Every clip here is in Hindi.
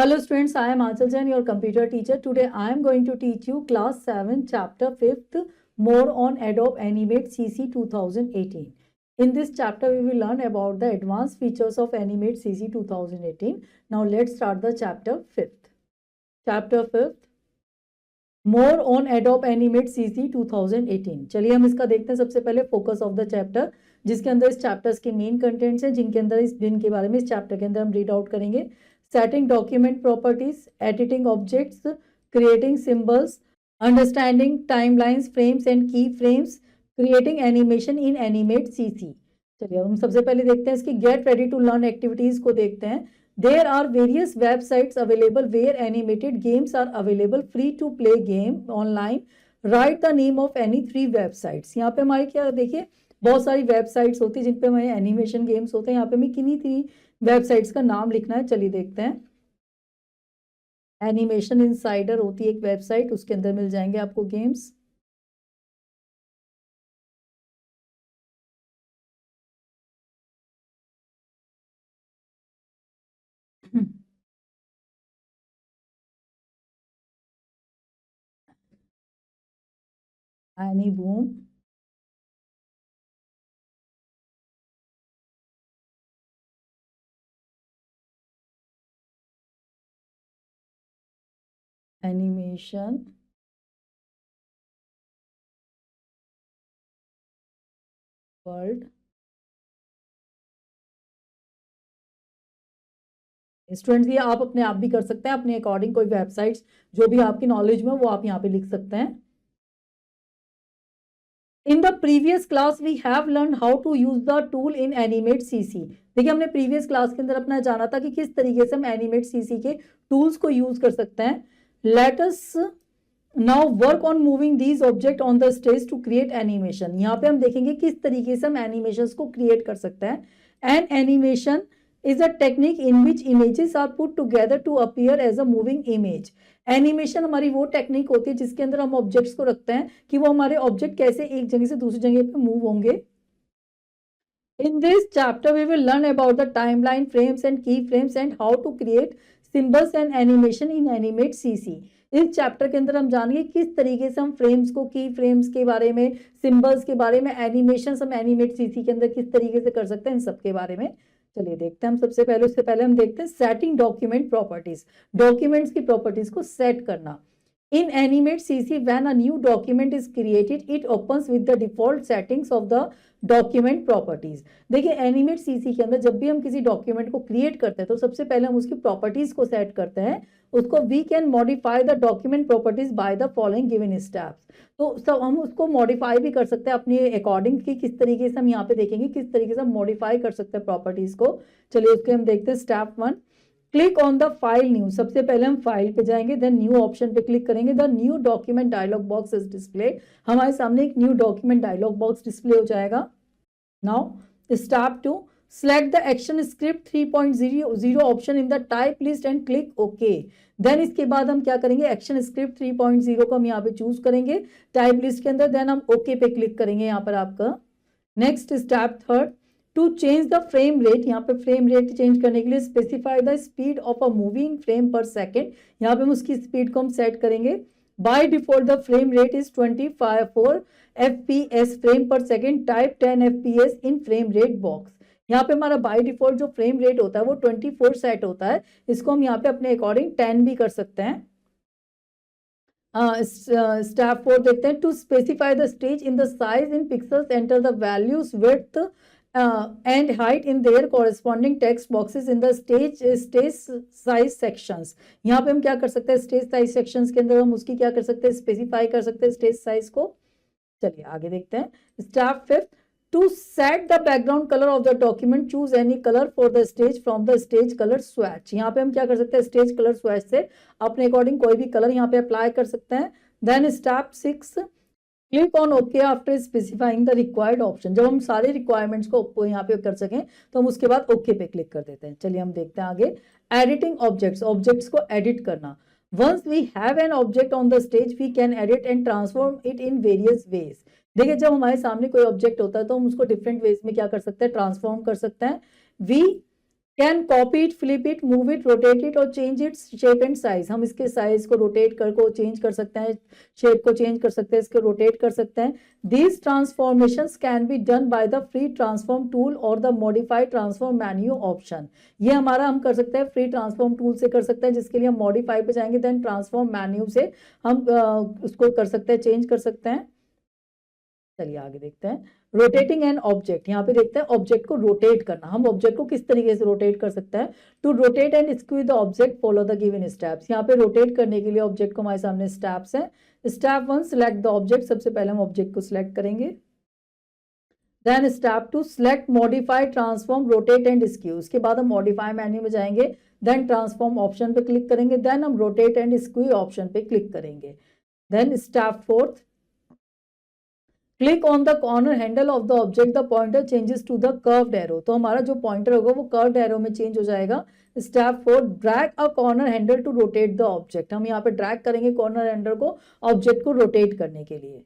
Hello students, I am Aanchal Jain, your computer teacher. Today I am going to teach you class 7 chapter 5th more on Adobe Animate CC 2018. In this chapter we will learn about the advanced features of Animate CC 2018. Now let's start the chapter 5th. Chapter 5th more on Adobe Animate CC 2018. चलिए हम इसका देखते हैं। सबसे पहले फोकस ऑफ द चैप्टर, जिसके अंदर इस चैप्टर्स के मेन कंटेंट्स हैं, जिनके बारे में इस चैप्टर के अंदर हम रीड आउट करेंगे। Setting document properties, editing objects, creating symbols, understanding timelines, frames and keyframes, creating animation in Animate CC. चलिए हम सबसे पहले देखते हैं इसकी Get Ready to Learn activities को देखते हैं। There are various websites available where animated games are available, free to play game online. Write the name of any 3 websites. यहाँ पे हमारे क्या देखिए बहुत सारी वेबसाइट्स होती है जिन पे हमारे एनिमेशन गेम्स होते हैं। यहाँ पे हमें किन्हीं 3 वेबसाइट्स का नाम लिखना है। चलिए देखते हैं। एनिमेशन इनसाइडर होती है एक वेबसाइट, उसके अंदर मिल जाएंगे आपको games. Any boom, animation world. Students ये आप अपने आप भी कर सकते हैं, अपने अकॉर्डिंग कोई वेबसाइट्स जो भी आपकी नॉलेज में वो आप यहाँ पे लिख सकते हैं। In the previous class we have learned how to use the tool in Animate CC. देखिए हमने प्रीवियस क्लास के अंदर अपना जाना था कि किस तरीके से हम Animate CC के टूल्स को यूज कर सकते हैं। Let us now work on moving these objects on the stage to create animation. यहाँ पे हम देखेंगे किस तरीके से हम एनिमेशंस को क्रिएट कर सकते हैं। An animation is a technique in which images are put together to appear as a moving image. Animation हमारी वो टेक्निक होती है जिसके अंदर हम ऑब्जेक्ट्स को रखते हैं कि वो हमारे ऑब्जेक्ट कैसे एक जगह से दूसरी जगह पे मूव होंगे। In this chapter we will learn about the timeline, frames and keyframes and how to create symbols and animation in Animate CC. इस चैप्टर के अंदर हम जानेंगे किस तरीके से हम फ्रेम्स को, की फ्रेम्स के बारे में, सिंबल्स के बारे में, एनिमेशंस हम एनिमेट सीसी के अंदर किस तरीके से कर सकते हैं, इन सब के बारे में। चलिए देखते हैं हम सबसे पहले। उससे पहले हम देखते हैं सेटिंग डॉक्यूमेंट प्रॉपर्टीज, डॉक्यूमेंट्स की प्रॉपर्टीज को सेट करना। In Animate CC, when a new document is created, it opens with the default settings of the document properties. देखिए Animate CC के अंदर जब भी हम किसी डॉक्यूमेंट को क्रिएट करते हैं तो सबसे पहले हम उसकी प्रॉपर्टीज को सेट करते हैं। उसको we can modify the document properties by the following given steps. तो सब हम उसको मॉडिफाई भी कर सकते हैं अपने अकॉर्डिंग की किस तरीके से हम यहाँ पे देखेंगे किस तरीके से हम मॉडिफाई कर सकते हैं प्रॉपर्टीज को। चलिए उसके हम देखते हैं। Step 1, click on the file new. सबसे पहले हम फाइल पे जाएंगे, देन न्यू ऑप्शन पे क्लिक करेंगे। The new document dialog box is display. हमारे सामने एक new document dialog box display हो जाएगा। Now step 2, select the action script 3.0 option in the type list and click okay. Then इसके बाद हम क्या करेंगे, एक्शन स्क्रिप्ट 3.0 को हम यहाँ पे चूज करेंगे टाइप लिस्ट के अंदर, देन हम ओके पे क्लिक करेंगे यहाँ पर आपका। Next step 3, to change the frame rate. यहाँ पे फ्रेम रेट चेंज करने के लिए specify the speed of a moving frame per second. यहाँ पे हम उसकी स्पीड को हम सेट करेंगे। By default the frame rate is 24 FPS frame per second, type 10 FPS in frame rate box. यहाँ पे हमारा बाय डिफॉल्ट जो फ्रेम रेट होता है वो 24 सेट होता है। इसको हम यहाँ पे अपने अकॉर्डिंग 10 भी कर सकते हैं। स्टेप 4 देखते हैं। To specify the stage in the size in pixels, enter the values width and height in their corresponding text boxes in the stage size sections. यहाँ पे हम क्या कर सकते हैं, स्टेज साइज सेक्शंस के अंदर हम उसकी क्या कर सकते हैं, स्पेसिफाई कर सकते हैं स्टेज साइज को। चलिए आगे देखते हैं। Step 5, to set the background colour of the document, choose any colour for the stage from the stage colour swatch. यहाँ पे हम क्या कर सकते हैं, स्टेज कलर स्वैच से अपने अकॉर्डिंग कोई भी कलर यहाँ पे अप्लाई कर सकते हैं। Then step 6, click on okay after specifying the required option. जब हम सारे रिक्वायरमेंट्स को यहाँ पे कर सकें तो हम उसके बाद ओके पे क्लिक कर देते हैं। चलिए हम देखते हैं आगे। एडिटिंग ऑब्जेक्ट्स, ऑब्जेक्ट्स को एडिट करना। Once we have an object on the stage we can edit and transform it in various ways. देखिए जब हमारे सामने कोई ऑब्जेक्ट होता है तो हम उसको डिफरेंट वेज में क्या कर सकते हैं, ट्रांसफॉर्म कर सकते हैं। We can copy it, flip it, move it, rotate it और change its shape and size. हम इसके साइज को रोटेट कर को चेंज कर सकते हैं, शेप को चेंज कर सकते हैं, इसको रोटेट कर सकते हैं। These transformations can be done by the free transform tool और the modified transform menu option. ये हमारा हम कर सकते हैं फ्री ट्रांसफॉर्म टूल से कर सकते हैं, जिसके लिए हम मॉडिफाई पे जाएंगे, देन ट्रांसफॉर्म मेन्यू से हम उसको कर सकते हैं, चेंज कर सकते हैं। चलिए आगे देखते हैं। रोटेटिंग एन ऑब्जेक्ट, यहाँ पे देखते हैं ऑब्जेक्ट को रोटेट करना। हम ऑब्जेक्ट को किस तरीके से रोटेट कर सकते हैं। To rotate and skew the object follow the given steps. यहाँ पे रोटेट करने के लिए ऑब्जेक्ट को हमारे सामने स्टेप्स हैं। स्टेप 1 सिलेक्ट द ऑब्जेक्ट, सबसे पहले हम ऑब्जेक्ट को सिलेक्ट करेंगे। Then step 2 select modify transform rotate and skew. उसके बाद हम मॉडिफाई मेन्यू में जाएंगे, देन ट्रांसफॉर्म ऑप्शन पे क्लिक करेंगे, देन हम रोटेट एंड स्क्यू ऑप्शन पे क्लिक करेंगे। Then step 4 click on the corner handle of the object, the pointer changes to the curved arrow. तो हमारा जो पॉइंटर होगा वो कर्व्ड एरो में चेंज हो जाएगा। Step 4 drag a corner handle to rotate the object. हम यहाँ पे ड्रैग करेंगे कॉर्नर हैंडल को ऑब्जेक्ट को रोटेट करने के लिए।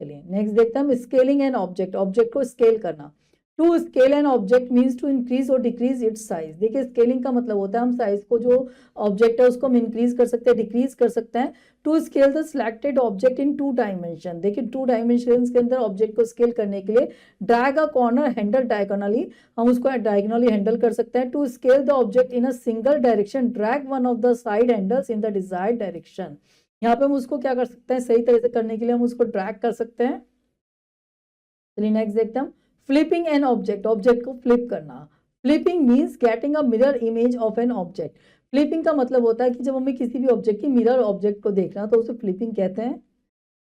चलिए नेक्स्ट देखते हैं हम स्केलिंग एन ऑब्जेक्ट, ऑब्जेक्ट को स्केल करना। To scale an object means to increase or decrease its size. देखिए स्केलिंग का मतलब होता है हम साइज को, जो ऑब्जेक्ट है उसको हम इंक्रीज कर सकते हैं, डिक्रीज कर सकते हैं। To scale the selected object in 2 dimension. देखिए 2 डायमेंशन के अंदर ऑब्जेक्ट को स्केल करने के लिए drag a corner handle diagonally, हम उसको डायगोनली हैंडल कर सकते हैं। To scale the object in a single direction drag one of the side handles in the desired direction. यहाँ पे हम उसको क्या कर सकते हैं, सही तरह से करने के लिए हम उसको ड्रैग कर सकते हैं। चलिए नेक्स्ट देखते हैं। फ्लिपिंग एन ऑब्जेक्ट, ऑब्जेक्ट को फ्लिप करना। Flipping means getting a mirror image of an object. Flipping का मतलब होता है कि जब हमें किसी भी ऑब्जेक्ट की मिरर ऑब्जेक्ट को देखना तो उसे फ्लिपिंग कहते हैं।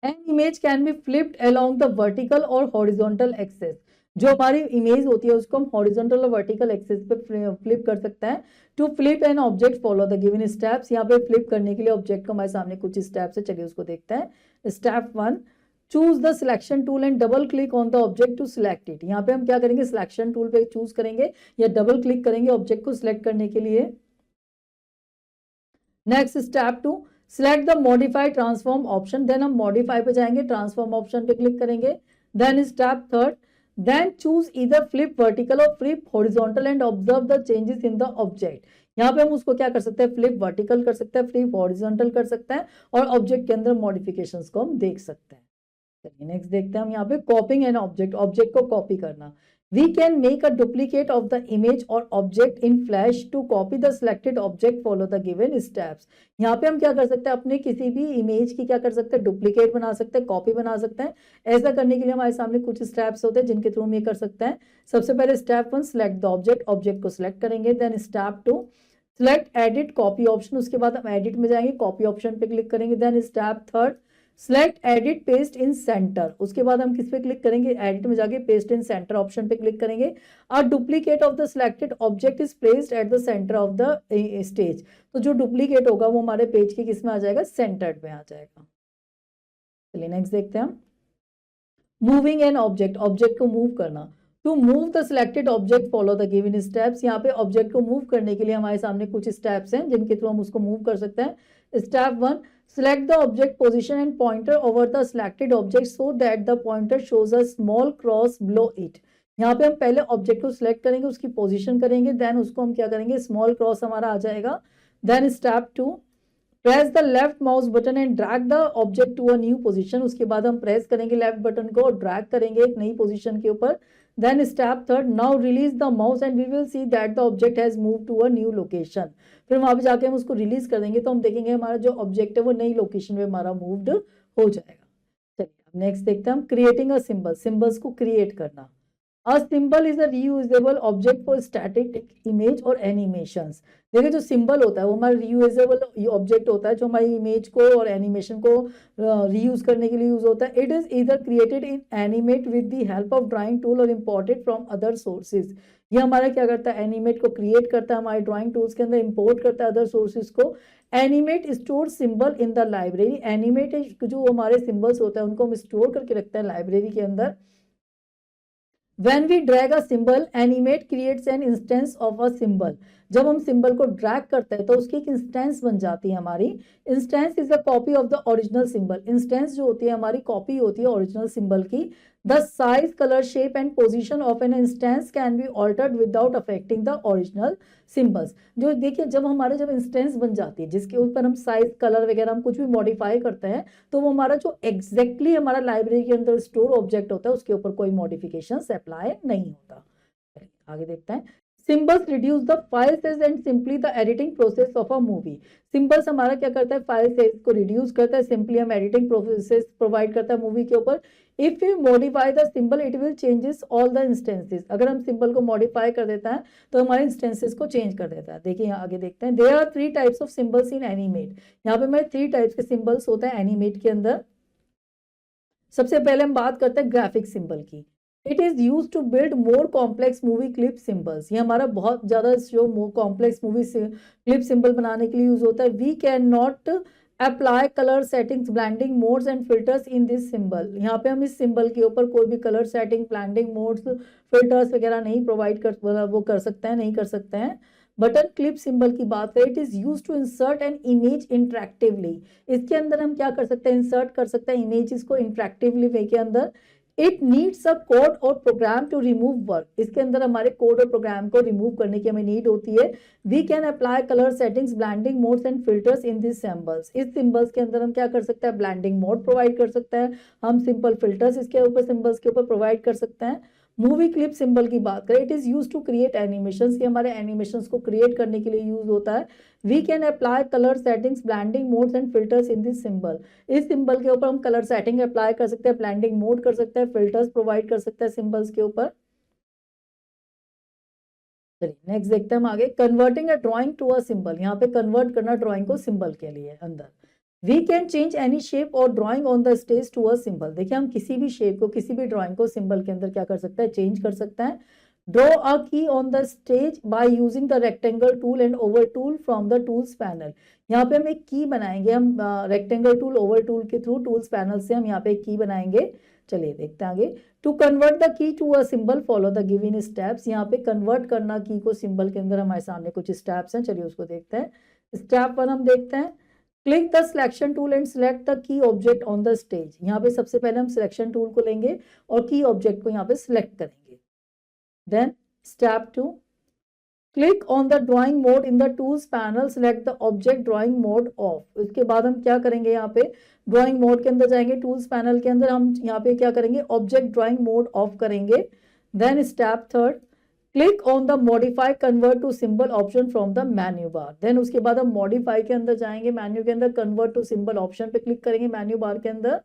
An image can be flipped along the vertical और हॉरिजॉन्टल एक्सेस। जो हमारी इमेज होती है उसको हम हॉरिजॉन्टल और वर्टिकल एक्सेस पे फ्लिप कर सकते हैं। To flip an object follow the given steps. यहाँ पे फ्लिप करने के लिए ऑब्जेक्ट को हमारे सामने कुछ स्टेप्स है, चलिए उसको देखते हैं। Step 1 choose the selection tool and double click on the object to select it. यहाँ पे हम क्या करेंगे, सिलेक्शन टूल पे चूज करेंगे या डबल क्लिक करेंगे ऑब्जेक्ट को सिलेक्ट करने के लिए। Next step 2 select the modify transform option. Then हम मॉडिफाई पे जाएंगे, ट्रांसफॉर्म ऑप्शन पे क्लिक करेंगे। Then step 3 then choose either flip vertical और flip horizontal and observe the changes in the object. यहाँ पे हम उसको क्या कर सकते हैं, फ्लिप वर्टिकल कर सकते हैं, फ्लिप हॉरिजॉन्टल कर सकते हैं और ऑब्जेक्ट के अंदर मॉडिफिकेशंस को हम देख सकते हैं। चलिए नेक्स्ट देखते हैं हम यहाँ पे कॉपिंग एन ऑब्जेक्ट, ऑब्जेक्ट को कॉपी करना। We can make a duplicate of the image और object in flash to copy the selected object follow the given steps. यहाँ पे हम क्या कर सकते हैं, अपने किसी भी इमेज की क्या कर सकते हैं, डुप्लीकेट बना सकते हैं, कॉपी बना सकते हैं। ऐसा करने के लिए हमारे सामने कुछ स्टेप्स होते हैं जिनके थ्रू हम ये कर सकते हैं। सबसे पहले step 1 select the object, object को सिलेक्ट करेंगे। Then step 2 select edit copy option, उसके बाद हम एडिट में जाएंगे, कॉपी ऑप्शन पे क्लिक करेंगे। Then step 3 select edit paste in centre, उसके बाद हम किस पे क्लिक करेंगे, एडिट में जाके पेस्ट इन सेंटर ऑप्शन पे क्लिक करेंगे। अ duplicate of the selected object is placed at the centre of the stage. तो जो डुप्लीकेट होगा वो हमारे पेज के किस में आ जाएगा, सेंटर्ड में आ जाएगा। चलिए नेक्स्ट देखते हैं हम मूविंग एन ऑब्जेक्ट, ऑब्जेक्ट को मूव करना। To move the selected object follow the given steps. यहाँ पे ऑब्जेक्ट को मूव करने के लिए हमारे सामने कुछ स्टेप्स हैं जिनके थ्रू हम उसको मूव कर सकते हैं। Step 1 select the object position and pointer over the selected object so that the pointer shows a small cross below it। यहाँ पे हम पहले ऑब्जेक्ट को सिलेक्ट करेंगे, उसकी पोजीशन करेंगे, देन उसको हम क्या करेंगे, स्मॉल क्रॉस हमारा आ जाएगा। Then step 2 press the left mouse button and drag the object to a new position. उसके बाद हम प्रेस करेंगे लेफ्ट बटन को और ड्रैग करेंगे एक नई पोजीशन के ऊपर। Then step 3 now release the mouse and we will see that the object has move to a new location. फिर वहां पे जाके हम उसको रिलीज कर देंगे तो हम देखेंगे हमारा जो ऑब्जेक्ट है वो नई लोकेशन पे हमारा मूव्ड हो जाएगा। चलिए नेक्स्ट देखते हैं हम क्रिएटिंग अ सिंबल, सिंबल्स को क्रिएट करना। A symbol is a reusable object for static image और animations। देखिए जो सिंबल होता है वो हमारा reusable ऑब्जेक्ट होता है जो हमारी इमेज को और एनिमेशन को रीयूज करने के लिए यूज होता है। इट इज इधर created in animate with the help of drawing tool और इम्पोर्टेड फ्रॉम अदर सोर्सेज। ये हमारा क्या करता है, एनिमेट को क्रिएट करता है, हमारे ड्राइंग टूल्स के अंदर इम्पोर्ट करता है अदर सोर्सेज को। Animate store symbol in the library. Animate जो हमारे सिंबल्स होते हैं उनको हम स्टोर करके रखते हैं लाइब्रेरी के अंदर। When we drag a symbol, animate creates an instance of a symbol। जब हम सिंबल को ड्रैग करते हैं तो उसकी एक इंस्टेंस बन जाती है हमारी। Instance is a copy of the original symbol. Instance जो होती है हमारी कॉपी होती है ओरिजिनल सिंबल की। The size, colour, shape and position of an instance can be altered without affecting the original symbols. जो देखिए जब इंस्टेंस बन जाती है जिसके ऊपर हम साइज, कलर वगैरह हम कुछ भी मॉडिफाई करते हैं, तो वो हमारा जो एग्जैक्टली हमारा लाइब्रेरी के अंदर स्टोर ऑब्जेक्ट होता है उसके ऊपर कोई मॉडिफिकेशन अप्लाई नहीं होता। आगे देखते हैं। Symbols reduce the file size and simply the editing process of a movie. Symbols हमारा क्या करता है, फाइल साइज को रिड्यूस करता है, सिंपली हम एडिटिंग प्रोसेस प्रोवाइड करता है मूवी के ऊपर। If you modify the symbol it will changes all the instances. अगर हम सिंबल को मॉडिफाई कर देता है तो हमारे इंस्टेंसेस को चेंज कर देता है। देखिए यहाँ आगे देखते हैं। There are 3 types of symbols in Animate. यहाँ पे हमारे 3 टाइप्स के सिंबल्स होते हैं एनिमेट के अंदर। सबसे पहले हम बात करते हैं ग्राफिक सिंबल की। It is use to build more complex movie clip symbols. ये हमारा बहुत ज्यादा जो कॉम्प्लेक्स मूवी क्लिप सिंबल बनाने के लिए यूज होता है। We can not apply colour settings, blending modes and filters in this symbol. यहाँ पे हम इस सिंबल के ऊपर कोई भी colour setting, blending modes, filters वगैरह नहीं प्रोवाइड कर वो कर सकते हैं, नहीं कर सकते हैं। बटन क्लिप सिंबल की बात करें, it is use to insert an image interactively. इसके अंदर हम क्या कर सकते हैं, इंसर्ट कर सकते हैं इमेजेस को इंटरेक्टिवली वे के अंदर। इट नीड्स अ कोड और प्रोग्राम टू रिमूव वर्क। इसके अंदर हमारे कोड और प्रोग्राम को रिमूव करने की हमें नीड होती है। We can apply colour settings, blending modes and filters in this symbols. इस सिंबल्स के अंदर हम क्या कर सकते हैं, ब्लेंडिंग मोड प्रोवाइड कर सकते हैं, हम सिंपल फिल्टर्स इसके ऊपर सिंबल्स के ऊपर प्रोवाइड कर सकते हैं। मूवी क्लिप सिंबल की बात करें, it is use to create animations. ये हमारे एनिमेशंस को क्रिएट करने के लिए यूज होता है। We can apply colour settings, blending modes and filters in this symbol. इस सिंबल के ऊपर हम कलर सेटिंग अप्लाई कर सकते हैं, ब्लेंडिंग मोड कर सकते हैं, फिल्टर्स प्रोवाइड कर सकते हैं सिंबल्स के ऊपर। चलिए नेक्स्ट देखते हैं हम आगे। Converting a drawing to a symbol. यहाँ पे कन्वर्ट करना ड्राइंग को सिंबल के लिए अंदर। We can change any shape और drawing on the stage to a symbol. देखिए हम किसी भी शेप को, किसी भी ड्राइंग को सिंबल के अंदर क्या कर सकते हैं, चेंज कर सकते हैं। ड्रॉ अ की on the stage bye using the rectangle tool and Oval tool from the tools panel. यहाँ पे हम एक की बनाएंगे, हम रेक्टेंगल टूल, ओवल टूल के थ्रू टूल्स पैनल से हम यहाँ पे एक की बनाएंगे। चलिए देखते हैं आगे। To convert the key to a symbol follow the given steps. यहाँ पे कन्वर्ट करना की को सिंबल के अंदर हमारे सामने कुछ स्टेप्स हैं, चलिए उसको देखते हैं। स्टेप 1 हम देखते हैं। Click the selection tool and select the key object on the stage. यहाँ पे सबसे पहले हम सिलेक्शन टूल को लेंगे और की ऑब्जेक्ट को यहाँ पे सिलेक्ट करेंगे। Then step 2, click on the drawing mode in the tools panel, select the object drawing mode off. उसके बाद हम क्या करेंगे, यहाँ पे ड्राइंग मोड के अंदर जाएंगे, टूल्स पैनल के अंदर हम यहाँ पे क्या करेंगे, ऑब्जेक्ट ड्राइंग मोड ऑफ करेंगे। Then step 3, click on the modify convert to symbol option from the menu bar. Then उसके बाद हम मॉडिफाई के अंदर जाएंगे, मेन्यू के अंदर कन्वर्ट टू सिंबल ऑप्शन पे क्लिक करेंगे मेन्यू बार के अंदर।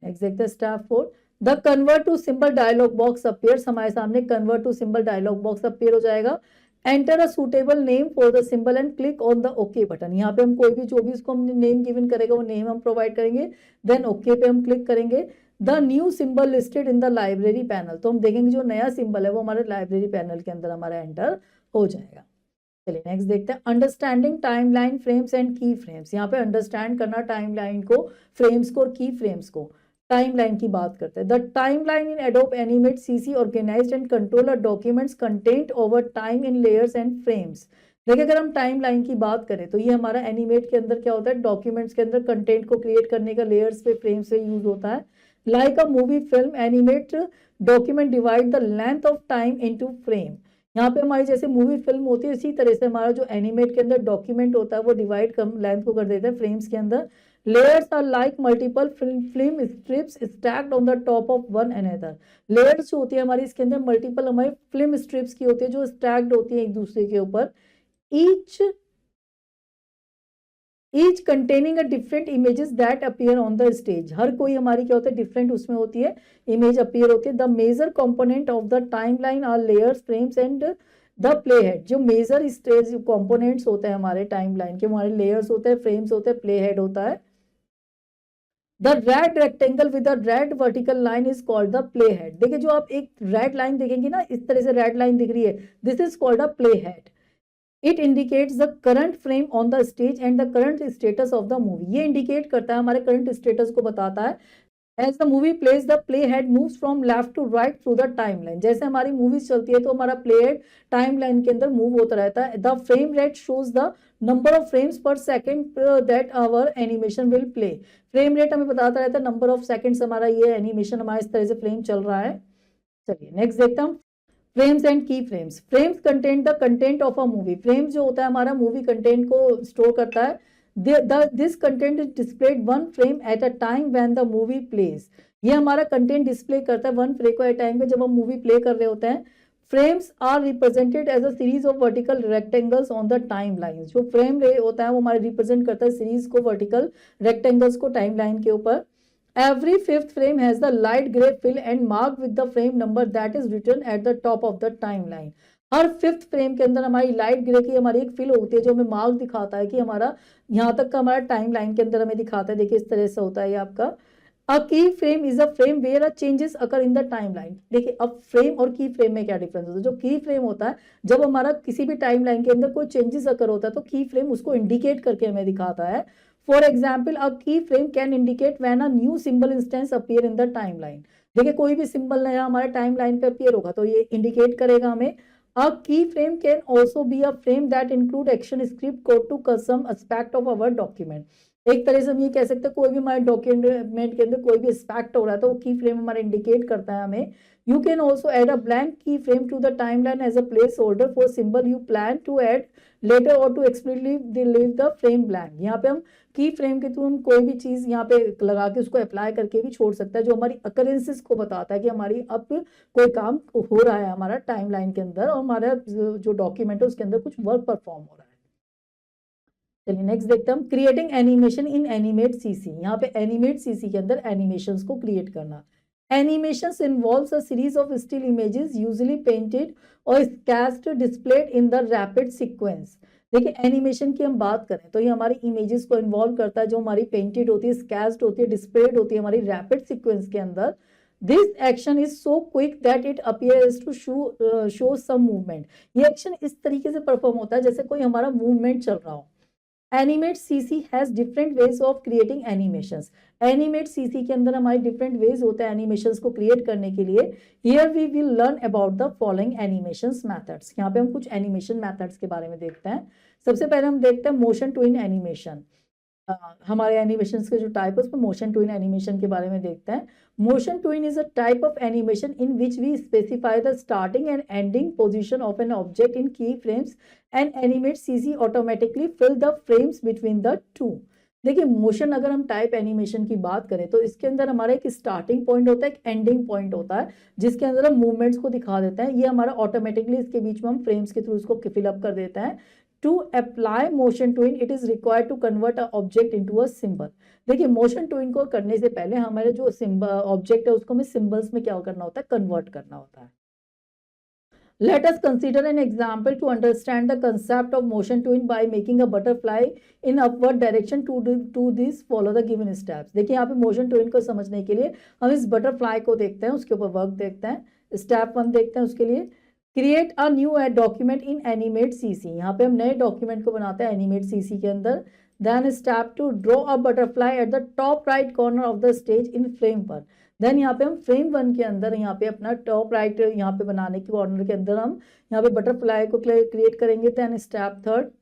Next step 4, the convert to symbol dialog box appears. हमारे सामने convert to symbol dialog box appear हो जाएगा। Enter a suitable name for the symbol and click on the okay button. यहाँ पे हम कोई भी जो भी इसको हम नेम गिवन करेगा वो नेम हम प्रोवाइड करेंगे। देन ओके पे हम क्लिक करेंगे। The new symbol listed in the library panel. तो हम देखेंगे जो नया सिंबल है वो हमारे लाइब्रेरी पैनल के अंदर हमारा एंटर हो जाएगा। चलिए नेक्स्ट देखते हैं। अंडरस्टैंडिंग टाइमलाइन फ्रेम्स एंड की फ्रेम्स। यहाँ पे अंडरस्टैंड करना टाइमलाइन को, फ्रेम्स को और की फ्रेम्स को। टाइमलाइन की बात करते हैं। The timeline in Adobe Animate CC organised and control a documents content over time in layers and frames. देखिए अगर हम टाइमलाइन की बात करें तो ये हमारा एनिमेट के अंदर क्या होता है, डॉक्यूमेंट्स के अंदर कंटेंट को क्रिएट करने का लेयर्स पे, फ्रेम्स पे यूज होता है। Like a movie film animate document divide the length of time into frame. यहाँ पे हमारी जैसे मूवी फिल्म होती है इसी तरह से हमारा जो एनिमेट के अंदर डॉक्यूमेंट होता है वो डिवाइड कम लेंथ को कर देता है फ्रेम्स के अंदर। Layers are like multiple film strips stacked on the top of one another. Layers जो होती है हमारी इसके अंदर मल्टीपल हमारी फिल्म स्ट्रिप्स की होती है जो स्टैक्ड होती है एक दूसरे के ऊपर। each containing a different images that appear on the stage. हर कोई हमारी क्या होता है, डिफरेंट उसमें होती है, इमेज अपीयर होती है। The major component of the timeline are layers, frames and the play head. जो मेजर स्टेज कंपोनेंट्स होते हैं हमारे टाइमलाइन के, हमारे लेयर्स होते हैं, फ्रेम्स होते हैं, प्ले हेड होता है। The red rectangle with the red vertical line is called the play head. देखिए जो आप एक रेड लाइन देखेंगे ना, इस तरह से रेड लाइन दिख रही है, this is called a play head. It indicates the current frame on the stage and the current status of the movie. ये इंडिकेट करता है, हमारे करंट स्टेटस को बताता है as the movie plays the play head moves from left to right through the time line. जैसे हमारी मूवीज चलती है तो हमारा प्ले हेड टाइम लाइन के अंदर मूव होता रहता है। The frame rate shows the number of frames per second that our animation will play. Frame rate हमें बताता रहता है नंबर ऑफ सेकेंड्स हमारा ये एनिमेशन हमारा इस तरह से फ्रेम चल रहा है। चलिए नेक्स्ट देखते हैं। फ्रेम्स एंड की frames. Frames content the content of a movie. Frames जो होता है हमारा मूवी कंटेंट को स्टोर करता है। This content is displayed one frame at a time when the movie plays. ये हमारा कंटेंट डिस्प्ले करता है वन फ्रेम को एट टाइम पे जब हम मूवी प्ले कर रहे होते हैं। Frames are represented as a series of vertical rectangles on the time line. जो फ्रेम होता है वो हमारे रिप्रेजेंट करता है सीरीज को वर्टिकल रेक्टेंगल्स को टाइम लाइन के ऊपर। Every fifth frame has the light gray fill and marked with the frame number that is written at the top of the timeline. Her fifth frame के अंदर हमारी लाइट ग्रे की हमारी एक फिल होती है जो हमें मार्क दिखाता है कि हमारा यहाँ तक का हमारा टाइम लाइन के अंदर हमें दिखाता है। देखिए इस तरह से होता है ये आपका। A key frame is a frame where a changes occur in the time line. देखिए अब फ्रेम और की फ्रेम में क्या डिफरेंस होता है। जो की फ्रेम होता है जब हमारा किसी भी टाइम लाइन के अंदर कोई चेंजेस अकर होता है तो की फ्रेम उसको इंडिकेट करके हमें दिखाता है। For example, a keyframe can indicate when a new symbol instance appear in the timeline. देखिए कोई भी सिंबल नया हमारे टाइम लाइन पे अपियर होगा तो ये इंडिकेट करेगा हमें। A keyframe can also be a frame that include action script code to some aspect of our document. एक तरह से हम ये कह सकते हैं कोई भी हमारे डॉक्यूमेंट के अंदर कोई भी एस्पेक्ट हो रहा है तो वो की फ्रेम हमारे इंडिकेट करता है हमें। You can also add a blank keyframe to the timeline as a placeholder for symbol you plan to add later or to explicitly leave the frame blank. यहाँ पे हम की फ्रेम के थ्रू हम कोई भी चीज यहाँ पे लगा के उसको अप्लाई करके भी छोड़ सकता है जो हमारी अकरेंसेस को बताता है कि हमारी अब कोई काम हो रहा है हमारा टाइम लाइन के अंदर और हमारा जो डॉक्यूमेंट है उसके अंदर कुछ वर्क परफॉर्म हो रहा है। चलिए नेक्स्ट देखते हैं हम क्रिएटिंग एनिमेशन इन एनिमेट सीसी। यहाँ पे एनिमेट सीसी के अंदर एनिमेशंस को क्रिएट करना। Animations involves a series of still images usually painted or sketched displayed in the rapid sequence. देखिए एनिमेशन की हम बात करें तो ये हमारी इमेजेस को इन्वॉल्व करता है जो हमारी पेंटेड होती है स्केच्ड होती है डिस्प्लेड होती है हमारी रैपिड सीक्वेंस के अंदर। This action is so quick that it appears to show some movement. ये एक्शन इस तरीके से परफॉर्म होता है जैसे कोई हमारा मूवमेंट चल रहा हो। Animate CC has different ways of creating animations. Animate CC के अंदर हमारे डिफरेंट वेज होते हैं एनिमेशंस को क्रिएट करने के लिए। Here we will learn about the following animations methods. यहाँ पे हम कुछ एनिमेशन मेथड्स के बारे में देखते हैं। सबसे पहले हम देखते हैं मोशन ट्विन एनिमेशन। हमारे एनिमेशंस के जो टाइप है उसमें मोशन ट्विन एनिमेशन के बारे में देखते हैं। Motion tween is a type of animation in which we specify the starting and ending position of an object in key frames and animate CC automatically fill the frames between the two. देखिए मोशन अगर हम टाइप एनिमेशन की बात करें तो इसके अंदर हमारा एक स्टार्टिंग पॉइंट होता है एक एंडिंग पॉइंट होता है जिसके अंदर हम मूवमेंट्स को दिखा देते हैं। ये हमारा ऑटोमेटिकली इसके बीच में हम फ्रेम्स के थ्रू इसको फिलअप कर देते हैं। To apply motion twin, it is required to convert a object into a symbol. देखिए मोशन ट्विन को करने से पहले हमारे जो सिंबल ऑब्जेक्ट है उसको हमें सिंबल्स में क्या करना होता है कन्वर्ट करना होता है। Let us consider an example to understand the concept of motion twin by making a butterfly in upward direction to this follow the given steps. देखिए यहाँ पे मोशन ट्विन को समझने के लिए हम इस बटरफ्लाई को देखते हैं उसके ऊपर वर्क देखते हैं। स्टेप 1 देखते हैं उसके लिए create a new document in animate CC. यहाँ पे हम नए डॉक्यूमेंट को बनाते हैं एनिमेट सीसी के अंदर। Then step 2 draw a butterfly at the top right corner of the stage in frame पर। देन यहाँ पे हम फ्रेम 1 के अंदर यहाँ पे अपना टॉप राइट यहाँ पे बनाने के कॉर्नर के अंदर हम यहाँ पे बटरफ्लाई को क्रिएट करेंगे। Then step 3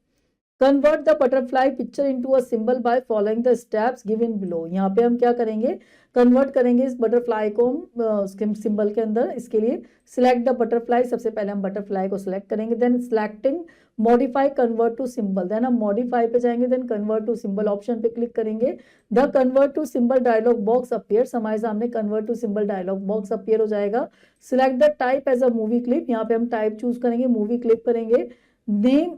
convert the butterfly picture into a symbol by following the steps given below. यहाँ पे हम क्या करेंगे कन्वर्ट करेंगे इस बटरफ्लाई को हम उसके सिंबल के अंदर। इसके लिए सिलेक्ट द बटरफ्लाई। सबसे पहले हम बटरफ्लाई को सिलेक्ट करेंगे। Then selecting modify convert to symbol. Then हम मॉडिफाई पे जाएंगे। Then convert to symbol option पे क्लिक करेंगे। The convert to symbol dialog box appears. हमारे सामने convert to symbol dialog box appear हो जाएगा। Select the type as a movie clip. यहाँ पे हम टाइप चूज करेंगे मूवी क्लिप करेंगे। Name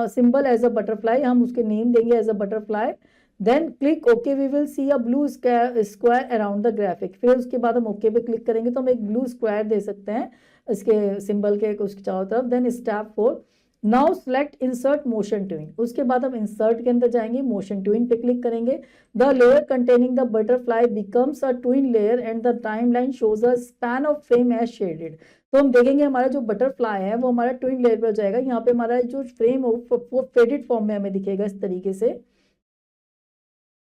symbol as a butterfly. हम उसके नेम देंगे as a butterfly. Then click okay we will see a blue square around the graphic. फिर उसके बाद हम ओके पे क्लिक करेंगे तो हम एक ब्लू स्क्वायर दे सकते हैं इसके सिंबल के उसके चारों तरफ। Then step 4 now select insert motion tween. उसके बाद हम इंसर्ट के अंदर जाएंगे मोशन ट्विन पे क्लिक करेंगे। The layer containing the butterfly becomes a tween layer and the time line shows a span of frame as shaded. तो हम देखेंगे हमारा जो बटरफ्लाई है वो हमारा ट्विन लेयर पर जाएगा। यहाँ पे हमारा जो फ्रेम है वो फेडेड फॉर्म में हमें दिखेगा इस तरीके से।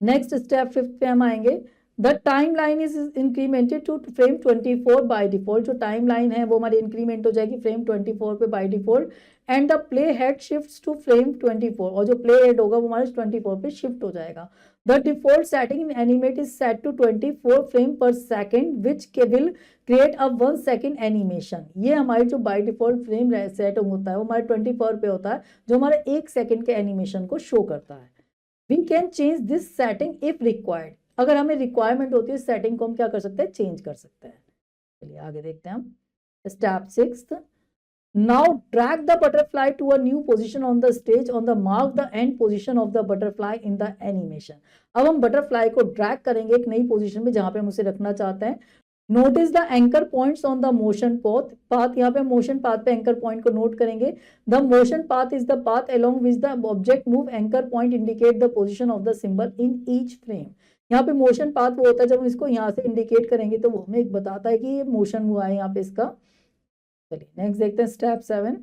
नेक्स्ट स्टेप 5th पे हम आएंगे। The time line is incremented to frame 24 by default. जो टाइम लाइन है वो हमारी इंक्रीमेंट हो जाएगी फ्रेम 24 पे by default. And the play head shifts to frame 24, और जो प्ले हेड होगा वो हमारे 24 पे शिफ्ट हो जाएगा। The default setting in animate is set to 24 frame per second which will create a 1 second animation. ये हमारी जो बाय डिफॉल्ट फ्रेम सेट होता है वो हमारे 24 पे होता है, जो हमारे 1 सेकेंड के एनिमेशन को शो करता है। We can change this setting if required. अगर हमें रिक्वायरमेंट होती है सेटिंग को हम क्या कर सकते हैं, चेंज कर सकते हैं। चलिए आगे देखते हैं हम। Step 6, now drag the butterfly to a new position on the stage on the mark the end position of the butterfly in the animation. अब हम बटरफ्लाई को ड्रैग करेंगे एक नई पोजीशन में जहां पे हम उसे रखना चाहते हैं। Notice the anchor points on the motion path. यहाँ पे मोशन पाथ पे एंकर पॉइंट को नोट करेंगे। The motion path is the path along which the object move. Anchor point indicate the position of the symbol in each frame. यहाँ पे मोशन पाथ वो होता है जब हम इसको यहाँ से इंडिकेट करेंगे तो वो हमें एक बताता है कि ये मोशन हुआ है यहाँ पे इसका। चलिए नेक्स्ट देखते हैं step 7।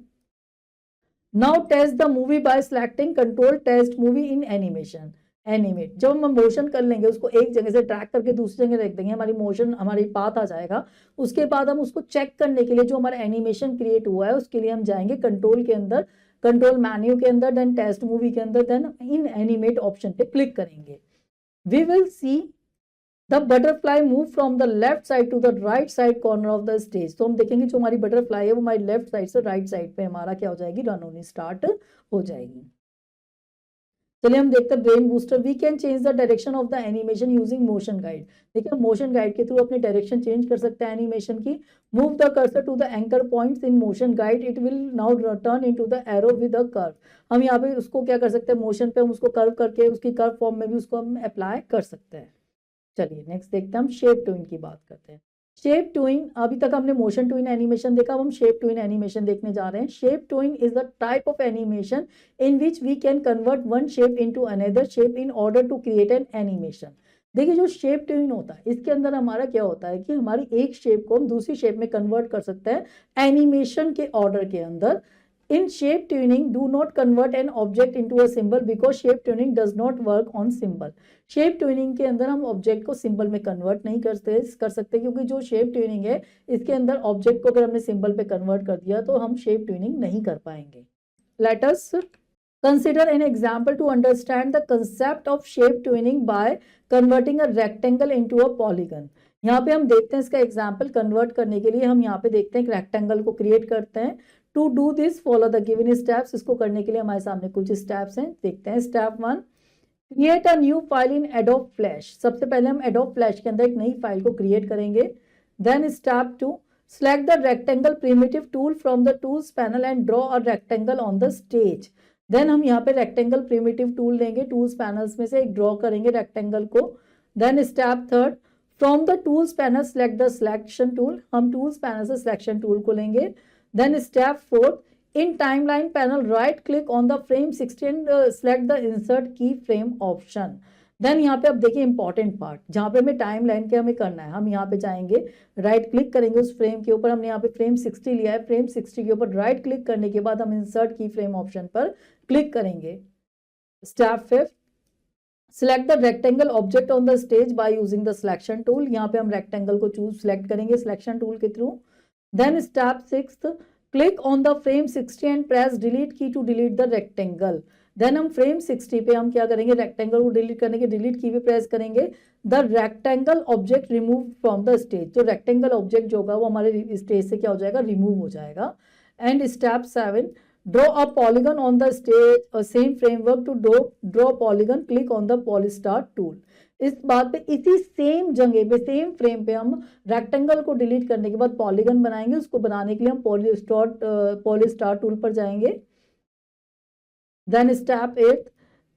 Now test the movie by selecting control test movie in animation. Animate, जब हम मोशन कर लेंगे उसको एक जगह से ट्रैक करके दूसरी जगह रख देंगे, हमारी मोशन हमारी पाथ आ जाएगा। उसके बाद हम उसको चेक करने के लिए जो हमारा एनिमेशन क्रिएट हुआ है उसके लिए हम जाएंगे कंट्रोल के अंदर, कंट्रोल मेन्यू के अंदर, देन टेस्ट मूवी के अंदर, देन इन एनिमेट ऑप्शन पे क्लिक करेंगे। We will see the butterfly move from the left side to the right side corner of the stage। तो हम देखेंगे जो हमारी बटरफ्लाई है वो हमारी लेफ्ट साइड से राइट साइड पे हमारा क्या हो जाएगी, रन होनी स्टार्ट हो जाएगी। चलिए हम देखते हैं brain booster. We can change the direction of the animation using motion guide. देखिए हम मोशन गाइड के थ्रू अपने डायरेक्शन चेंज कर सकते हैं एनिमेशन की। Move the cursor to the anchor points in motion guide, it will now turn into the arrow with a curve. हम यहाँ पे उसको क्या कर सकते हैं, मोशन पे हम उसको कर्व करके उसकी कर्व फॉर्म में भी उसको हम अप्लाई कर सकते हैं। चलिए नेक्स्ट देखते हैं हम शेप ट्विन की बात करते हैं। शेप ट्विन, अभी तक हमने मोशन ट्विन एनिमेशन देखा, अब हम शेप ट्विन एनिमेशन देखने जा रहे हैं। Shape tween is the type of animation in which we can convert one shape into another shape in order to create an animation. देखिए जो शेप ट्विन होता है इसके अंदर हमारा क्या होता है कि हमारी एक शेप को हम दूसरी शेप में कन्वर्ट कर सकते हैं एनिमेशन के ऑर्डर के अंदर। In shape tuning, do not convert an object into a symbol because shape tuning does not work on symbol। Shape tuning के अंदर हम ऑब्जेक्ट को सिंबल में कन्वर्ट नहीं कर सकते क्योंकि जो शेप ट्यूनिंग है इसके अंदर ऑब्जेक्ट को अगर हमने सिंबल पे कन्वर्ट कर दिया तो हम शेप ट्यूनिंग नहीं कर पाएंगे। Let us consider an example to understand the concept of shape tuning by converting a rectangle into a polygon। यहाँ पे हम देखते हैं इसका एग्जाम्पल कन्वर्ट करने के लिए हम यहाँ पे देखते हैं एक रेक्टेंगल को क्रिएट करते हैं। To do this follow the given steps. इसको करने के लिए हमारे सामने कुछ स्टेप्स हैं, देखते हैं। Step 1, create a new file in adobe flash. सबसे पहले हम एडोब फ्लैश के अंदर एक नई फाइल को क्रिएट करेंगे। Then step 2, select the rectangle primitive tool from the tools panel and draw a rectangle on the stage. Then हम यहाँ पे रेक्टेंगल प्रिमिटिव टूल लेंगे, टूल्स पैनल्स में से एक ड्रॉ करेंगे रेक्टेंगल को। Then step 3, from the tools panel select the selection tool. हम टूल्स पैनल से सिलेक्शन टूल को लेंगे। Then step 4, in timeline panel right click on the frame 60 and select the insert keyframe option। Then यहाँ पे अब देखिए इंपॉर्टेंट पार्ट जहाँ पे हमें टाइमलाइन के हमें करना है, हम यहाँ पे जाएंगे राइट क्लिक करेंगे उस फ्रेम के ऊपर। हमने यहाँ पे फ्रेम 60 लिया है, फ्रेम 60 के ऊपर राइट क्लिक करने के बाद हम इंसर्ट की फ्रेम ऑप्शन पर क्लिक करेंगे। Step 5, select the rectangle object on the stage bye using the selection tool. यहाँ पे हम रेक्टेंगल को सिलेक्ट करेंगे सिलेक्शन टूल के through. Then step 6, click on the frame 60 and press delete key to delete the rectangle। Then हम frame 60 पे हम क्या करेंगे, रेक्टेंगल को डिलीट करने के डिलीट की पे प्रेस करेंगे। The rectangle object remove from the stage। जो रेक्टेंगल ऑब्जेक्ट जो होगा वो हमारे स्टेज से क्या हो जाएगा, रिमूव हो जाएगा। And step 7, draw a polygon on the stage। same framework to draw polygon, click on the polystar tool। इस बात पे इसी सेम जगह पे सेम फ्रेम पे हम रेक्टेंगल को डिलीट करने के बाद पॉलीगन बनाएंगे। उसको बनाने के लिए हम पॉलीस्टार टूल पर जाएंगे। Then step 8,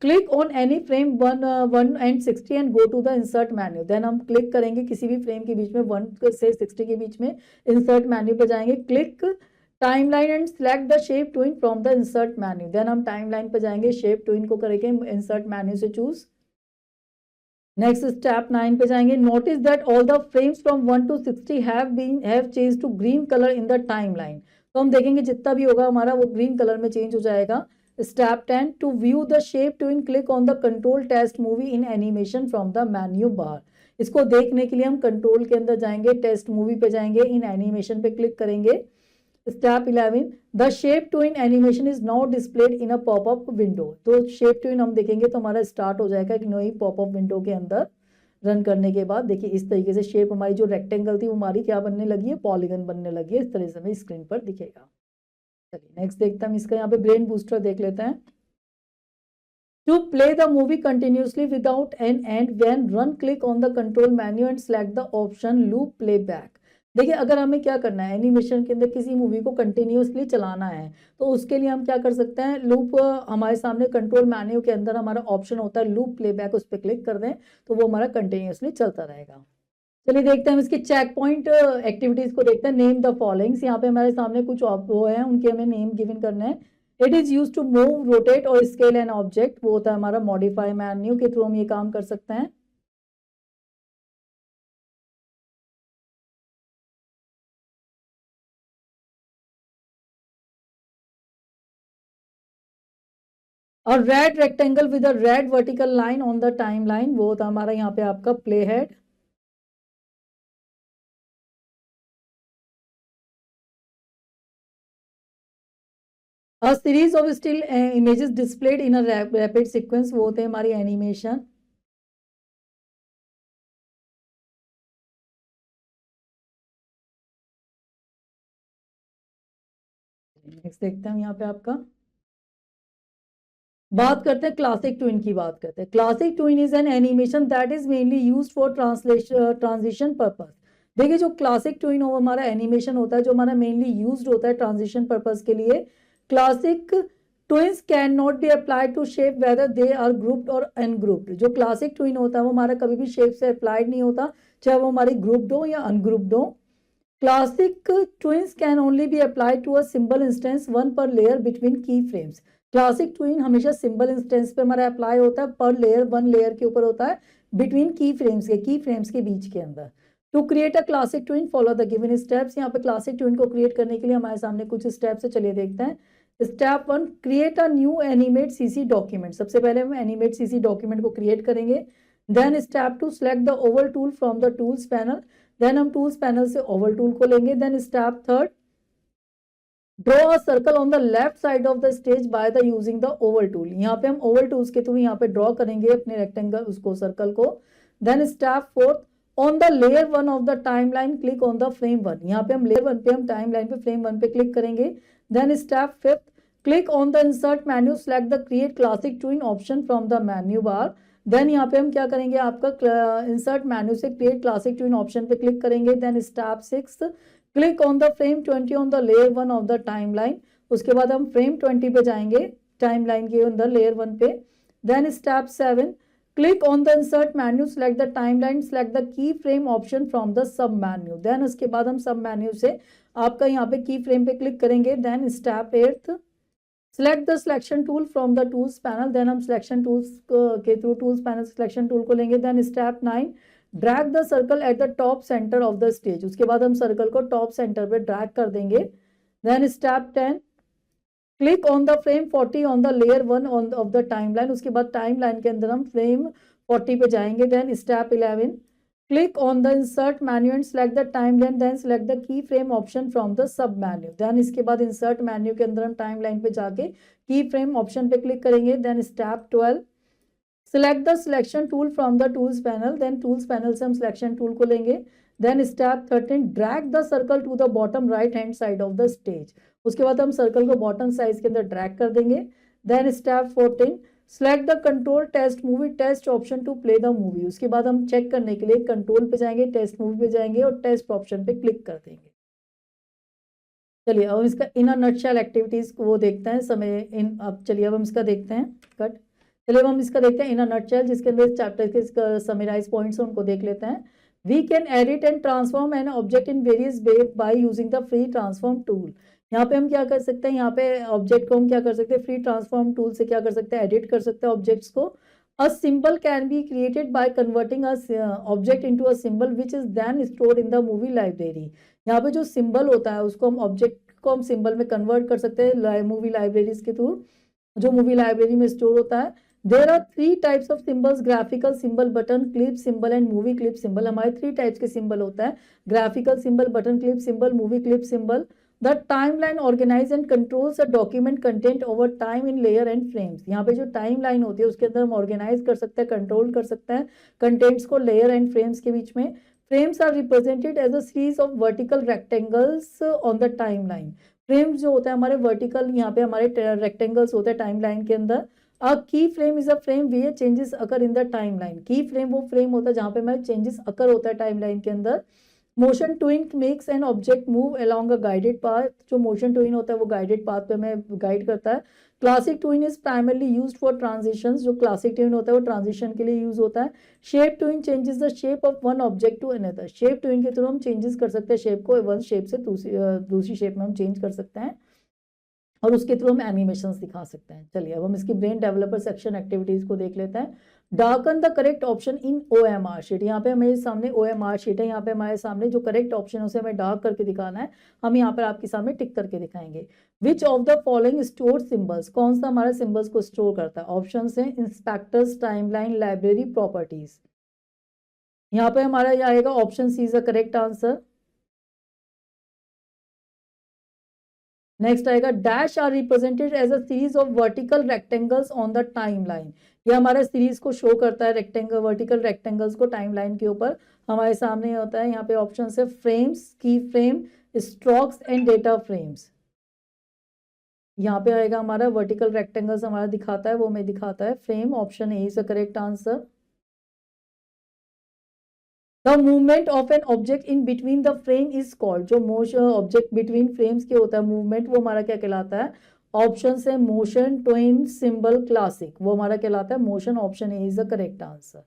click on any frame 1 and 60 and go to the insert menu. Then हम क्लिक करेंगे किसी भी फ्रेम के बीच में 1 से 60 के बीच में, इंसर्ट मेन्यू पे जाएंगे, click timeline and select the shape tween from the insert menu. Then हम टाइमलाइन पे जाएंगे, शेप ट्विन को करेंगे इंसर्ट मेन्यू से चूज। नेक्स्ट स्टेप 9 पे जाएंगे। Notice that all the frames from 1 to 60 have change to green colour in the timeline. तो हम देखेंगे जितना भी होगा हमारा वो ग्रीन कलर में चेंज हो जाएगा। Step 10, to view the shape tween click on the control test movie in animation from the menu bar. इसको देखने के लिए हम कंट्रोल के अंदर जाएंगे, टेस्ट मूवी पे जाएंगे, इन एनिमेशन पे क्लिक करेंगे। Step 11, the shape tween animation is now displayed in a popup window. तो शेप टू इन हम देखेंगे तो हमारा स्टार्ट हो जाएगा एक नई पॉपअप विंडो के अंदर। रन करने के बाद देखिए इस तरीके से शेप हमारी जो रेक्टेंगल थी वो हमारी क्या बनने लगी है, पॉलीगन बनने लगी है। इस तरह से हमें स्क्रीन पर दिखेगा। चलिए नेक्स्ट देखते हैं हम इसका, यहाँ पे ब्रेन बूस्टर देख लेते हैं। To play the movie continuously without an end, when run click on the control menu and select the option loop playback। देखिए अगर हमें क्या करना है, एनिमेशन के अंदर किसी मूवी को कंटिन्यूसली चलाना है तो उसके लिए हम क्या कर सकते हैं, लूप हमारे सामने कंट्रोल मेन्यू के अंदर हमारा ऑप्शन होता है लूप प्लेबैक, उस पर क्लिक कर दें तो वो हमारा कंटिन्यूसली चलता रहेगा। चलिए देखते हैं हम इसके चेक पॉइंट एक्टिविटीज को देखते हैं। नेम द फॉलोइंग्स, यहाँ पे हमारे सामने कुछ वो है, उनके हमें नेम गिवन करना है। It is use to move, rotate और स्केल एन ऑब्जेक्ट, वो होता है हमारा मॉडिफाई मेन्यू के थ्रू हम ये काम कर सकते हैं। और red rectangle with a red vertical line on the time line, वो होता है हमारा यहाँ पे आपका play head. A series of still images displayed in a rapid sequence, वो होते हैं हमारी एनिमेशन। नेक्स्ट देखते हैं यहाँ पे आपका, बात करते हैं क्लासिक ट्विन की बात करते हैं। Classic tween is an animation that is mainly used for transition purpose. देखिए जो क्लासिक ट्विन हो हमारा एनिमेशन होता है जो हमारा मेनली यूज्ड होता है ट्रांजिशन पर्पस के लिए। Classic tweens can not be applied to shape whether they are grouped और अनग्रुप्ड। जो क्लासिक ट्विन होता है वो हमारा कभी भी शेप से अप्लाइड नहीं होता, चाहे वो हमारी ग्रुप्ड हो या अनग्रुप्ड हो। Classic tweens can only be applied to a symbol instance, one per layer between key frames. Classic tween हमेशा सिंबल इंस्टेंस पे हमारा अप्लाई होता है, पर लेयर वन लेयर के ऊपर होता है, बिटवीन की फ्रेम्स के बीच के अंदर। To create a classic tween follow the given steps. यहाँ पे क्लासिक ट्विन को क्रिएट करने के लिए हमारे सामने कुछ स्टेप्स है, चलिए देखते हैं। Step 1, create a new animate CC document. सबसे पहले हम एनिमेट सीसी डॉक्यूमेंट को क्रिएट करेंगे। Then step 2, select the oval tool from the tools panel. Then हम टूल्स पैनल से ओवल टूल को लेंगे। Then step 3, draw a circle on the left side of the stage by the using the oval tool. यहाँ पे हम ओवल टूल्स के थ्रू यहाँ पे ड्रॉ करेंगे अपने रेक्टेंगल उसको, सर्कल को। Then step 4, on the layer 1 of the timeline click on the frame 1। यहाँ पे हम लेयर 1 पे हम टाइमलाइन पे फ्रेम 1 पे क्लिक करेंगे। Then step 5, click on the insert menu, select the create classic tween option from the menu bar. Then यहाँ पे हम क्या करेंगे, आपका इंसर्ट मेन्यू से क्रिएट क्लासिक ट्विन ऑप्शन पे क्लिक करेंगे। Then step 6, click on the frame 20 on the layer 1 of the timeline. उसके बाद हम फ्रेम 20 पे जाएंगे टाइमलाइन के अंदर लेयर 1 पे। Then step 7, click on the insert menu, select the timeline, select the key frame option from the submenu. देन उसके बाद हम सब मेन्यू से आपका यहाँ पे की फ्रेम पे क्लिक करेंगे। Then step 8, select the selection tool from the tools panel। Then हम सिलेक्शन टूल्स के through tools panel selection tool को लेंगे। Then step 9, drag the circle at the top centre of the stage. उसके बाद हम सर्कल को टॉप सेंटर पे ड्रैग कर देंगे। Then step 10, click on the frame 40 on the layer 1 of the timeline. उसके बाद टाइमलाइन के अंदर हम फ्रेम 40 पे जाएंगे। Then step 11, click on the insert menu and select the timeline, then select the keyframe option from the sub menu। then इसके बाद insert menu के अंदर हम timeline पे जाके keyframe option पे क्लिक करेंगे। then step 12, select the selection tool from the tools panel। then tools panel से हम selection tool को लेंगे। then step 13, drag the circle to the bottom right hand side of the stage। उसके बाद हम circle को bottom size के अंदर drag कर देंगे। then step 14, select the control test movie test option to play the movie. उसके बाद हम चेक करने के लिए कंट्रोल पे जाएंगे, टेस्ट मूवी पे जाएंगे और टेस्ट ऑप्शन पे क्लिक कर देंगे। चलिए अब इसका इन अ नटशेल एक्टिविटीज को वो देखते हैं समय इन। अब चलिए अब हम इसका देखते हैं कट। चलिए अब हम इसका देखते हैं इन अ नटशेल, जिसके अंदर चैप्टर के समराइज पॉइंट्स हैं उनको देख लेते हैं। We can edit and transform an object in various way by using the free transform tool. यहाँ पे हम क्या कर सकते हैं, यहाँ पे ऑब्जेक्ट को हम क्या कर सकते हैं, फ्री ट्रांसफॉर्म टूल से क्या कर सकते हैं, एडिट कर सकते हैं ऑब्जेक्ट्स को। A symbol can be created by converting a object into a symbol which is then stored in the movie library. यहाँ पे जो सिंबल होता है उसको हम ऑब्जेक्ट को हम सिंबल में कन्वर्ट कर सकते हैं मूवी लाइब्रेरीज के थ्रू, जो मूवी लाइब्रेरी में स्टोर होता है। There are 3 types of symbols, graphical symbol, button clip symbol and movie clip symbol. हमारे 3 टाइप्स के सिंबल होता है, graphical symbol, button clip symbol, movie clip symbol. The timeline organise and controls a document content over time in layer and frames. यहाँ पे जो टाइमलाइन होती है उसके अंदर हम ऑर्गेनाइज कर सकते हैं, कंट्रोल कर सकते हैं कंटेंट्स को लेयर एंड फ्रेम्स के बीच में। Frames are represented as a series of vertical rectangles on the timeline. Frames जो होता है हमारे वर्टिकल, यहाँ पे हमारे रेक्टेंगल्स होते हैं टाइमलाइन के अंदर। A key frame is a frame where changes occur in the timeline. Key frame वो फ्रेम होता है जहां पे हमारे चेंजेस अकर होता है टाइमलाइन के अंदर। Motion twin makes an object move along a guided path. जो मोशन ट्विन होता है वो गाइडेड पाथ पे हमें गाइड करता है। Classic tween is primarily used for transitions. जो क्लासिक ट्विन होता है वो ट्रांजिशन के लिए यूज होता है। Shape tween changes the shape of one object to another. Shape tween के थ्रू हम चेंजेस कर सकते हैं शेप को, वन शेप से दूसरी शेप में हम चेंज कर सकते हैं और उसके थ्रू हम एनिमेशंस दिखा सकते हैं। चलिए अब हम इसकी ब्रेन डेवलपर सेक्शन एक्टिविटीज को देख लेते हैं। Darken the correct option in OMR sheet. यहाँ पे हमें सामने OMR शीट है, यहाँ पे हमारे सामने जो करेक्ट ऑप्शन है उसे हमें डार्क करके दिखाना है। हम यहाँ पर आपके सामने टिक करके दिखाएंगे। Which of the following store symbols, कौन सा हमारे सिंबल्स को स्टोर करता है? ऑप्शन है इंस्पेक्टर्स, टाइमलाइन, लाइब्रेरी, प्रॉपर्टीज। यहाँ पे हमारा यह आएगा option C is the correct answer. Next आएगा dash are represented as a series of vertical rectangles on the timeline. ये हमारे सीरीज को शो करता है, रेक्टेंगल वर्टिकल रेक्टेंगल्स को टाइमलाइन के ऊपर। हमारे सामने होता है यहाँ पे ऑप्शन है फ्रेम्स, की frame, strokes and data frames. यहाँ पे आएगा हमारा वर्टिकल रेक्टेंगल्स हमारा दिखाता है, वो हमें दिखाता है frame. Option A is the correct answer. The movement of an object in between the frame is called. जो मोशन ऑब्जेक्ट बिटवीन फ्रेम्स के होता है मूवमेंट, वो हमारा क्या कहलाता है? ऑप्शन है मोशन, ट्विन, सिंबल, क्लासिक। वो हमारा कहलाता है motion. Option A is the correct answer.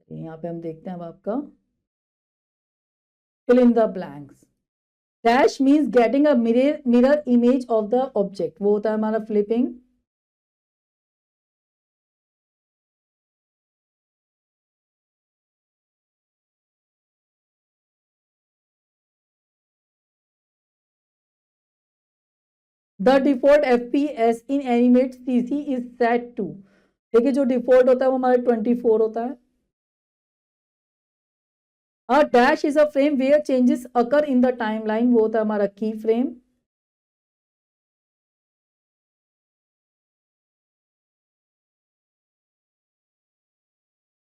यहाँ पे हम देखते हैं अब आपका fill in the blanks. Dash means getting a mirror image of the object. वो होता है हमारा flipping. The default FPS in animate CC is set to. देखिए जो डिफॉल्ट होता है वो हमारा 24 होता है। A dash is a frame where changes occur in the timeline। वो होता है हमारा key frame.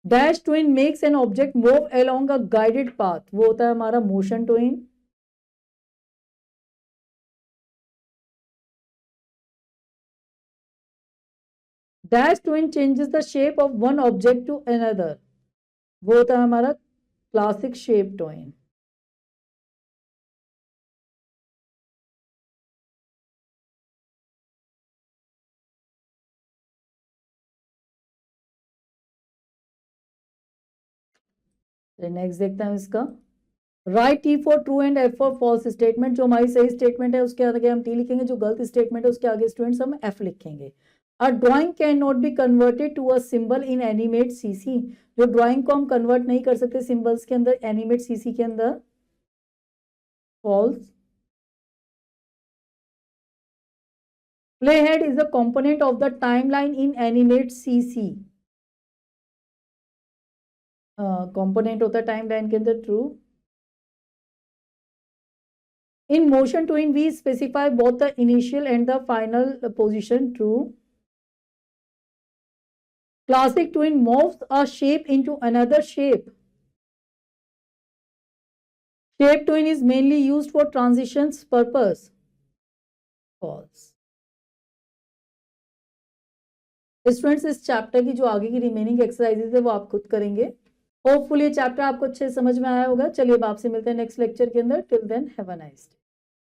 Dash tween makes an object move along a guided path. वो होता है हमारा motion tween. Dash tween changes the shape of one object to another. वो होता है हमारा क्लासिक शेप ट्विन। नेक्स्ट देखते हैं इसका। Write T for true and F for false statement. जो हमारी सही स्टेटमेंट है उसके आगे हम T लिखेंगे, जो गलत स्टेटमेंट है उसके आगे स्टूडेंट्स हम F लिखेंगे। A drawing can not be converted to a symbol in animate CC। जो ड्राइंग को हम कन्वर्ट नहीं कर सकते सिंबल्स के अंदर एनिमेट CC के अंदर। False. Playhead is a component of the timeline in Animate CC। Component होता है टाइमलाइन के अंदर। True. In motion twin we specify both the initial and the final position। True। Classic twin moves a shape into another shape। Shape twin is mainly used for transitions purpose। False। Students इस चैप्टर की जो आगे की रिमेनिंग एक्सरसाइजेज है वो आप खुद करेंगे। होपफुली ये चैप्टर आपको अच्छे समझ में आया होगा। चलिए अब आपसे मिलते हैं नेक्स्ट लेक्चर के अंदर। Till then have a nice day.